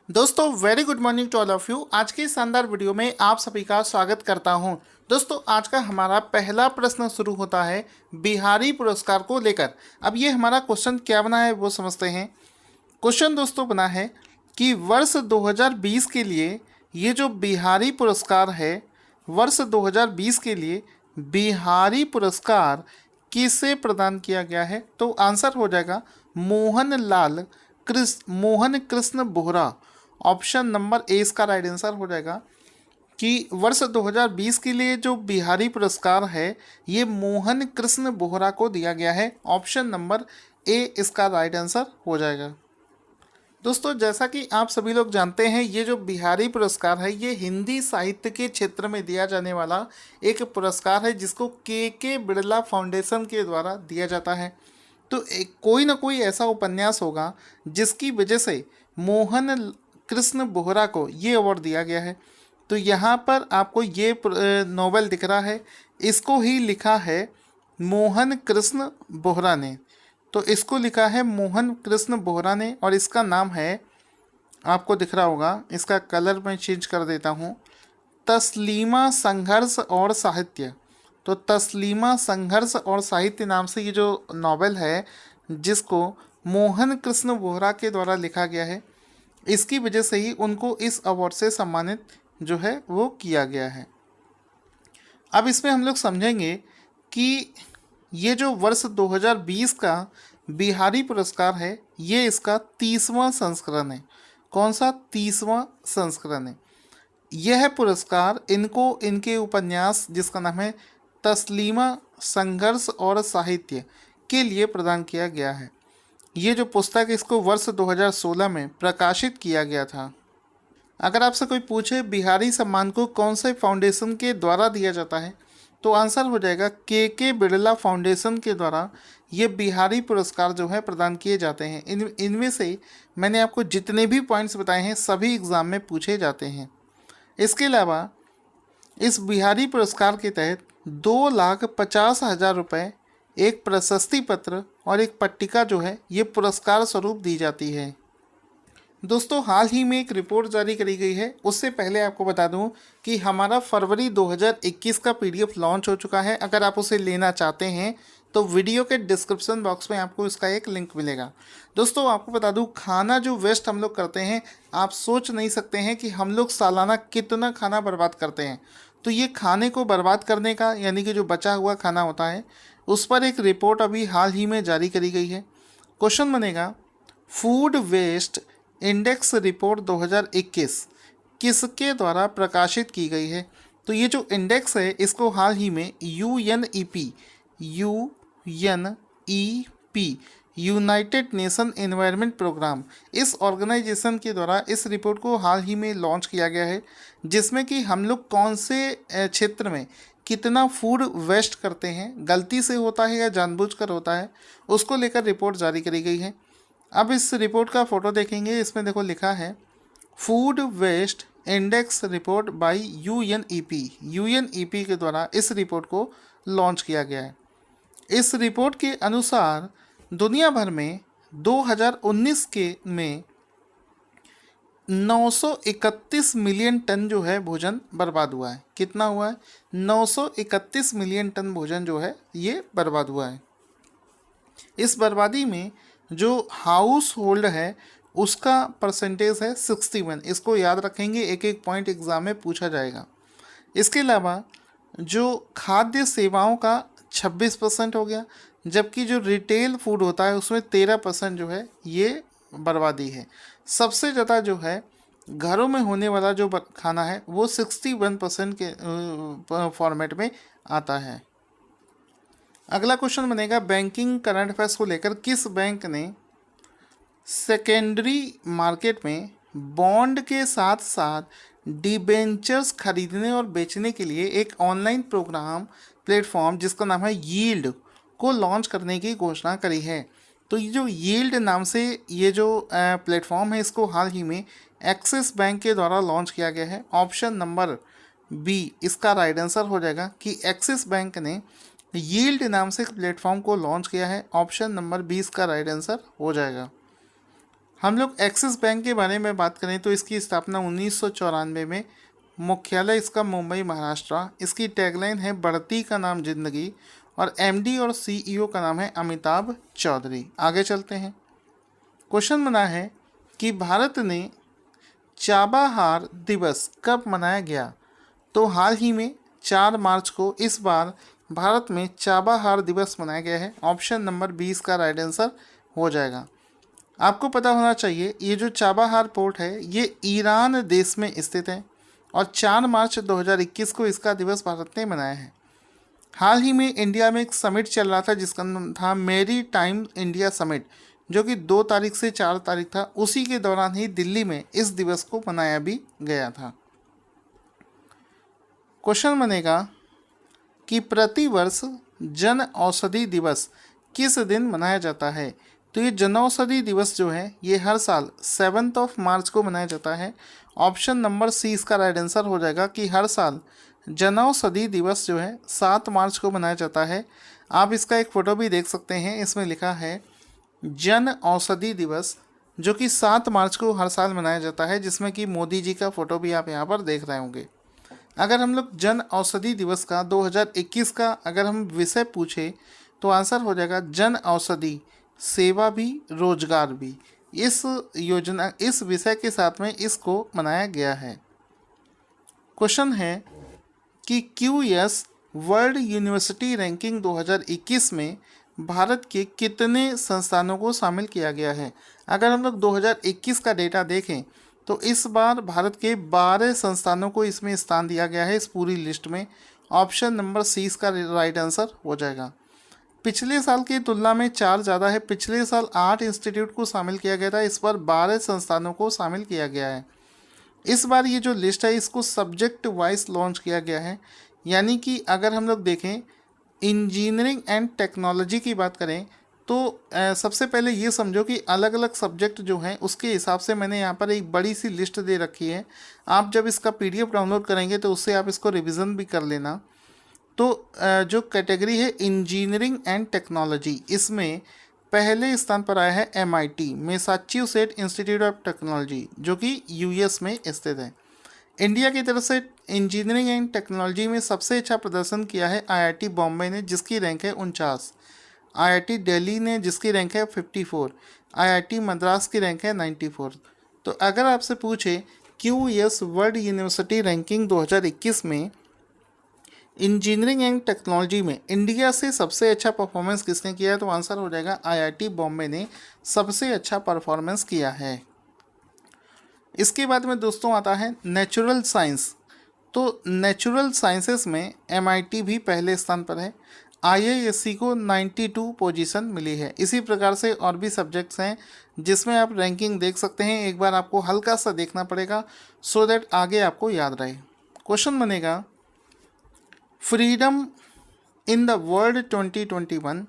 दोस्तों very good morning to all of you. आज की इस शानदार वीडियो में आप सभी का स्वागत करता हूं। दोस्तों आज का हमारा पहला प्रश्न शुरू होता है बिहारी पुरस्कार को लेकर। अब ये हमारा क्वेश्चन क्या बना है वो समझते हैं। क्वेश्चन दोस्तों बना है कि वर्ष 2020 के लिए ये जो बिहारी पुरस्कार है, वर्ष 2020 के लिए बिहारी पुरस्कार किसे प्रदान किया गया है? तो आंसर हो जाएगा Mohan Krishna Bohra. Option number A इसका राइट आंसर हो जाएगा कि वर्ष 2020 के लिए जो बिहारी पुरस्कार है ये मोहन कृष्ण बोहरा को दिया गया है। ऑप्शन नंबर ए इसका राइट आंसर हो जाएगा। दोस्तों जैसा कि आप सभी लोग जानते हैं, ये जो बिहारी पुरस्कार है ये हिंदी साहित्य के क्षेत्र में दिया जाने वाला एक पुरस्कार है जिसको के बिड़ला फाउंडेशन के द्वारा दिया जाता है। तो कोई ना कोई ऐसा उपन्यास होगा जिसकी वजह से मोहन कृष्ण बोहरा को ये अवार्ड दिया गया है। तो यहाँ पर आपको ये नॉवेल दिख रहा है, इसको ही लिखा है मोहन कृष्ण बोहरा ने। तो इसको लिखा है मोहन कृष्ण बोहरा ने और इसका नाम है, आपको दिख रहा होगा, इसका कलर मैं चेंज कर देता हूँ, तस्लीमा संघर्ष और साहित्य। तो तस्लीमा संघर्ष और साहित्य नाम से ये जो नॉवेल है जिसको मोहन कृष्ण बोहरा के द्वारा लिखा गया है, इसकी वजह से ही उनको इस अवार्ड से सम्मानित जो है वो किया गया है। अब इसमें हम लोग समझेंगे कि ये जो वर्ष 2020 का बिहारी पुरस्कार है ये इसका 30वां संस्करण है। कौन सा? 30वां संस्करण है। यह पुरस्कार इनको इनके उपन्यास जिसका नाम है तस्लीमा संघर्ष और साहित्य के लिए प्रदान किया गया है। ये जो पुस्तक इसको वर्ष 2016 में प्रकाशित किया गया था। अगर आपसे कोई पूछे बिहारी सम्मान को कौन से फाउंडेशन के द्वारा दिया जाता है तो आंसर हो जाएगा के बिड़ला फाउंडेशन के द्वारा ये बिहारी पुरस्कार जो है प्रदान किए जाते हैं। इनमें से मैंने आपको जितने भी पॉइंट्स बताए हैं सभी एग्ज़ाम में पूछे जाते हैं। इसके अलावा इस बिहारी पुरस्कार के तहत 2,50,000 रुपये, एक प्रशस्ति पत्र और एक पट्टिका जो है ये पुरस्कार स्वरूप दी जाती है। दोस्तों हाल ही में एक रिपोर्ट जारी करी गई है, उससे पहले आपको बता दूं कि हमारा फरवरी 2021 का पीडीएफ लॉन्च हो चुका है। अगर आप उसे लेना चाहते हैं तो वीडियो के डिस्क्रिप्शन बॉक्स में आपको इसका एक लिंक मिलेगा। दोस्तों आपको बता दूं, खाना जो वेस्ट हम लोग करते हैं, आप सोच नहीं सकते हैं कि हम लोग सालाना कितना खाना बर्बाद करते हैं। तो ये खाने को बर्बाद करने का यानी कि जो बचा हुआ खाना होता है उस पर एक रिपोर्ट अभी हाल ही में जारी करी गई है। क्वेश्चन बनेगा फूड वेस्ट इंडेक्स रिपोर्ट 2021 किसके द्वारा प्रकाशित की गई है? तो ये जो इंडेक्स है इसको हाल ही में UNEP United Nation Environment Programme, इस ऑर्गेनाइजेशन के द्वारा इस रिपोर्ट को हाल ही में लॉन्च किया गया है, जिसमें कि हम लोग कौन से क्षेत्र में कितना फूड वेस्ट करते हैं, गलती से होता है या जानबूझकर होता है, उसको लेकर रिपोर्ट जारी करी गई है। अब इस रिपोर्ट का फोटो देखेंगे, इसमें देखो लिखा है food waste index report by UNEP के द्वारा इस रिपोर्ट को लॉन्च किया गया है। इस रिपोर्ट के अनुसार दुनिया भर में 2019 के में 931 मिलियन टन जो है भोजन बर्बाद हुआ है। कितना हुआ है? 931 मिलियन टन भोजन जो है ये बर्बाद हुआ है। इस बर्बादी में जो हाउस होल्ड है उसका परसेंटेज है 61। इसको याद रखेंगे, एक एक पॉइंट एग्जाम में पूछा जाएगा। इसके अलावा जो खाद्य सेवाओं का 26% हो गया, जबकि जो रिटेल फूड होता है उसमें 13% जो है ये बर्बादी है। सबसे ज़्यादा जो है घरों में होने वाला जो खाना है वो 61% के फॉर्मेट में आता है। अगला क्वेश्चन बनेगा बैंकिंग करंट अफेयर्स को लेकर किस बैंक ने सेकेंडरी मार्केट में बॉन्ड के साथ साथ डिबेंचर्स खरीदने और बेचने के लिए एक ऑनलाइन प्लेटफॉर्म जिसका नाम है यील्ड को लॉन्च करने की घोषणा करी है? तो ये जो यील्ड नाम से ये जो प्लेटफॉर्म है इसको हाल ही में एक्सिस बैंक के द्वारा लॉन्च किया गया है। ऑप्शन नंबर बी इसका राइट आंसर हो जाएगा कि एक्सिस बैंक ने यील्ड नाम से एक प्लेटफॉर्म को लॉन्च किया है। ऑप्शन नंबर 20 का राइट आंसर हो जाएगा। हम लोग एक्सिस बैंक के बारे में बात करें तो इसकी स्थापना 1994 में, मुख्यालय इसका मुंबई महाराष्ट्र। इसकी टैगलाइन है बढ़ती का नाम जिंदगी, और एमडी और सीईओ का नाम है अमिताभ चौधरी। आगे चलते हैं। क्वेश्चन बना है कि भारत ने चाबाहार दिवस कब मनाया गया? तो हाल ही में 4 मार्च को इस बार भारत में चाबाहार दिवस मनाया गया है। ऑप्शन नंबर 20 का राइट आंसर हो जाएगा। आपको पता होना चाहिए ये जो चाबाहार पोर्ट है ये ईरान देश में स्थित है, और 4 मार्च 2021 को इसका दिवस भारत ने मनाया है। हाल ही में इंडिया में एक समिट चल रहा था जिसका नाम था मेरी टाइम इंडिया समिट, जो कि 2 तारीख से 4 तारीख था। उसी के दौरान ही दिल्ली में इस दिवस को मनाया भी गया था। क्वेश्चन बनेगा कि प्रतिवर्ष जन औषधि दिवस किस दिन मनाया जाता है? तो ये जन औषधि दिवस जो है ये हर साल 7 मार्च को मनाया जाता है। ऑप्शन नंबर सी इसका राइट आंसर हो जाएगा कि हर साल जन औषधि दिवस जो है 7 मार्च को मनाया जाता है। आप इसका एक फ़ोटो भी देख सकते हैं, इसमें लिखा है जन औषधि दिवस, जो कि 7 मार्च को हर साल मनाया जाता है, जिसमें कि मोदी जी का फ़ोटो भी आप यहाँ पर देख रहे होंगे। अगर हम लोग जन औषधि दिवस का 2021 का अगर हम विषय पूछे तो आंसर हो जाएगा जन औषधि, सेवा भी रोजगार भी। इस योजना, इस विषय के साथ में इसको मनाया गया है। क्वेश्चन है कि क्यूएस वर्ल्ड यूनिवर्सिटी रैंकिंग 2021 में भारत के कितने संस्थानों को शामिल किया गया है? अगर हम लोग 2021 का डेटा देखें तो इस बार भारत के 12 संस्थानों को इसमें स्थान दिया गया है इस पूरी लिस्ट में। ऑप्शन नंबर सी इसका राइट आंसर हो जाएगा। पिछले साल की तुलना में 4 ज़्यादा है। पिछले साल 8 इंस्टीट्यूट को शामिल किया गया था, इस बार 12 संस्थानों को शामिल किया गया है। इस बार ये जो लिस्ट है इसको सब्जेक्ट वाइज लॉन्च किया गया है, यानी कि अगर हम लोग देखें इंजीनियरिंग एंड टेक्नोलॉजी की बात करें तो सबसे पहले ये समझो कि अलग अलग सब्जेक्ट जो हैं उसके हिसाब से मैंने यहाँ पर एक बड़ी सी लिस्ट दे रखी है। आप जब इसका पीडीएफ डाउनलोड करेंगे तो उससे आप इसको रिवीजन भी कर लेना। तो जो कैटेगरी है इंजीनियरिंग एंड टेक्नोलॉजी, इसमें पहले स्थान पर आया है MIT, Massachusetts institute of technology, जो कि यूएस में स्थित है। इंडिया की तरफ से इंजीनियरिंग एंड टेक्नोलॉजी में सबसे अच्छा प्रदर्शन किया है आईआईटी बॉम्बे ने, जिसकी रैंक है 49। आईआईटी दिल्ली ने, जिसकी रैंक है 54। आईआईटी मद्रास की रैंक है 94। तो अगर आपसे पूछे क्यूएस वर्ल्ड यूनिवर्सिटी रैंकिंग 2021 में इंजीनियरिंग एंड टेक्नोलॉजी में इंडिया से सबसे अच्छा परफॉर्मेंस किसने किया है, तो आंसर हो जाएगा आईआईटी बॉम्बे ने सबसे अच्छा परफॉर्मेंस किया है। इसके बाद में दोस्तों आता है नेचुरल साइंस। तो नेचुरल साइंसेस में एमआईटी भी पहले स्थान पर है। आईआईएससी को 92 पोजीशन मिली है। इसी प्रकार से और भी सब्जेक्ट्स हैं जिसमें आप रैंकिंग देख सकते हैं। एक बार आपको हल्का सा देखना पड़ेगा सो दैट आगे आपको याद रहे। क्वेश्चन बनेगा freedom in the world 2021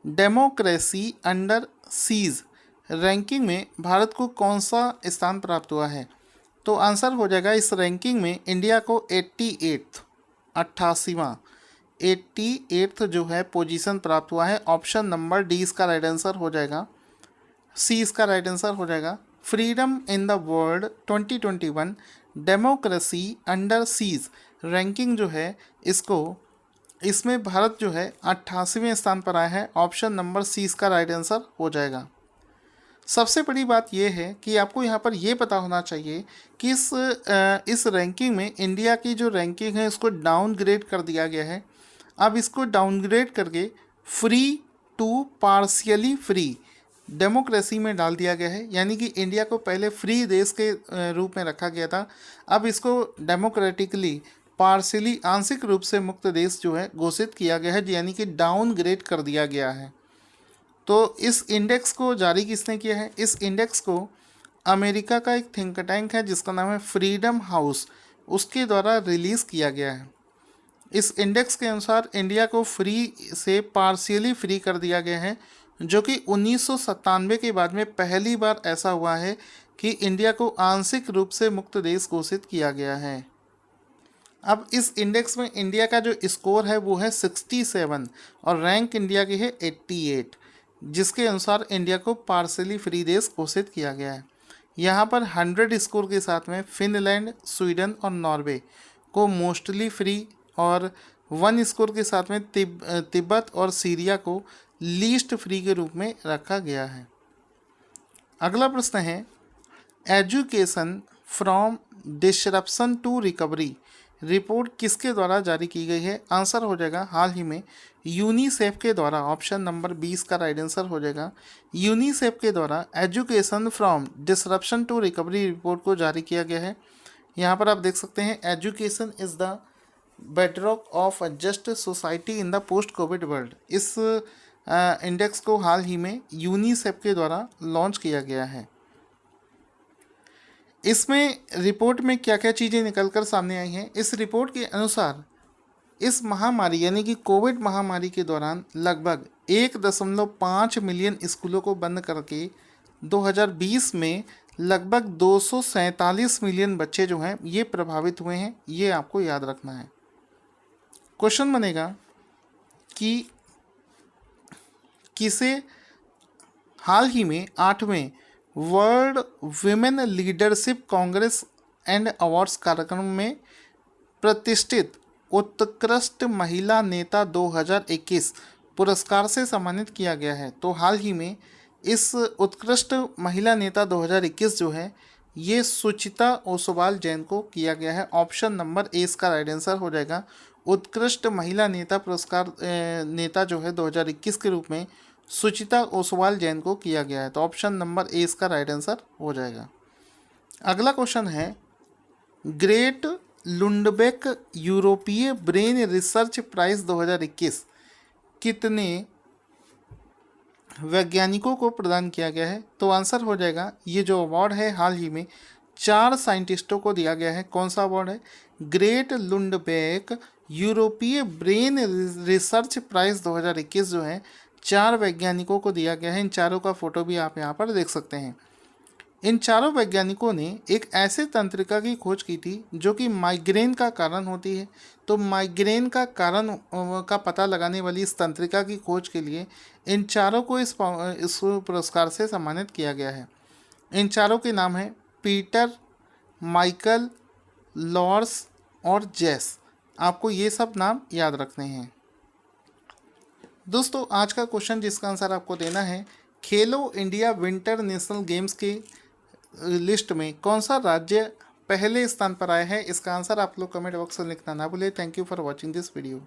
democracy under seize ranking में भारत को कौन सा स्थान प्राप्त हुआ है? तो आंसर हो जाएगा इस रैंकिंग में इंडिया को 88वां 88 जो है पोजीशन प्राप्त हुआ है। ऑप्शन नंबर डी इसका राइट आंसर हो जाएगा, सी इसका राइट आंसर हो जाएगा। Freedom in the world 2021 democracy under seize ranking जो है इसमें भारत जो है 88वें स्थान पर आया है। ऑप्शन नंबर सी इसका राइट आंसर हो जाएगा। सबसे बड़ी बात यह है कि आपको यहाँ पर यह पता होना चाहिए कि इस रैंकिंग में इंडिया की जो रैंकिंग है इसको डाउनग्रेड कर दिया गया है। अब इसको डाउनग्रेड करके free to partially free democracy में डाल दिया गया है, यानी कि इंडिया को पहले फ्री देश के रूप में रखा गया था, अब इसको डेमोक्रेटिकली पार्शियली आंशिक रूप से मुक्त देश जो है घोषित किया गया है, यानी कि डाउनग्रेड कर दिया गया है। तो इस इंडेक्स को जारी किसने किया है? इस इंडेक्स को अमेरिका का एक थिंक टैंक है जिसका नाम है फ्रीडम हाउस, उसके द्वारा रिलीज़ किया गया है। इस इंडेक्स के अनुसार इंडिया को फ्री से पार्शियली फ्री कर दिया गया है, जो कि 1997 के बाद में पहली बार ऐसा हुआ है कि इंडिया को आंशिक रूप से मुक्त देश घोषित किया गया है। अब इस इंडेक्स में इंडिया का जो स्कोर है वो है 67 और रैंक इंडिया की है 88। जिसके अनुसार इंडिया को पार्सली फ्री देश घोषित किया गया है। यहाँ पर 100 स्कोर के साथ में फिनलैंड, स्वीडन और नॉर्वे को मोस्टली फ्री और 1 स्कोर के साथ में तिब्बत और सीरिया को लीस्ट फ्री के रूप में रखा गया है। अगला प्रश्न है, education from disruption to recovery report किसके द्वारा जारी की गई है? आंसर हो जाएगा हाल ही में यूनिसेफ के द्वारा। ऑप्शन नंबर 20 का राइट आंसर हो जाएगा यूनिसेफ के द्वारा education from disruption to recovery report को जारी किया गया है। यहाँ पर आप देख सकते हैं, education is the bedrock of a just society in the post Covid world. इस इंडेक्स को हाल ही में यूनिसेफ के द्वारा लॉन्च किया गया है। इसमें रिपोर्ट में क्या क्या चीज़ें निकलकर सामने आई हैं? इस रिपोर्ट के अनुसार इस महामारी यानी कि कोविड महामारी के दौरान लगभग 1.5 मिलियन स्कूलों को बंद करके 2020 में लगभग 247 मिलियन बच्चे जो हैं ये प्रभावित हुए हैं। ये आपको याद रखना है। क्वेश्चन बनेगा कि किसे हाल ही में 8वें world women leadership congress and awards कार्यक्रम में प्रतिष्ठित उत्कृष्ट महिला नेता 2021 पुरस्कार से सम्मानित किया गया है? तो हाल ही में इस उत्कृष्ट महिला नेता 2021 जो है ये सुचिता ओसवाल जैन को किया गया है। ऑप्शन नंबर ए इसका राइट आंसर हो जाएगा। उत्कृष्ट महिला नेता पुरस्कार नेता जो है 2021 के रूप में सुचिता ओसवाल जैन को किया गया है। तो ऑप्शन नंबर ए इसका राइट आंसर हो जाएगा। अगला क्वेश्चन है, ग्रेट लुंडबेक यूरोपीय ब्रेन रिसर्च प्राइज 2021 कितने वैज्ञानिकों को प्रदान किया गया है? तो आंसर हो जाएगा, ये जो अवार्ड है हाल ही में 4 साइंटिस्टों को दिया गया है। कौन सा अवार्ड है? ग्रेट लुंडबेक यूरोपीय ब्रेन रिसर्च प्राइज 2021 जो है 4 वैज्ञानिकों को दिया गया है। इन चारों का फोटो भी आप यहाँ पर देख सकते हैं। इन चारों वैज्ञानिकों ने एक ऐसे तंत्रिका की खोज की थी जो कि माइग्रेन का कारण होती है। तो माइग्रेन का कारण का पता लगाने वाली इस तंत्रिका की खोज के लिए इन चारों को इस पुरस्कार से सम्मानित किया गया है। इन चारों के नाम हैं पीटर, माइकल, लॉर्स और जेस। आपको ये सब नाम याद रखने हैं। दोस्तों, आज का क्वेश्चन जिसका आंसर आपको देना है, खेलो इंडिया विंटर नेशनल गेम्स की लिस्ट में कौन सा राज्य पहले स्थान पर आया है? इसका आंसर आप लोग कमेंट बॉक्स में लिखना ना भूलें। Thank you for watching this video.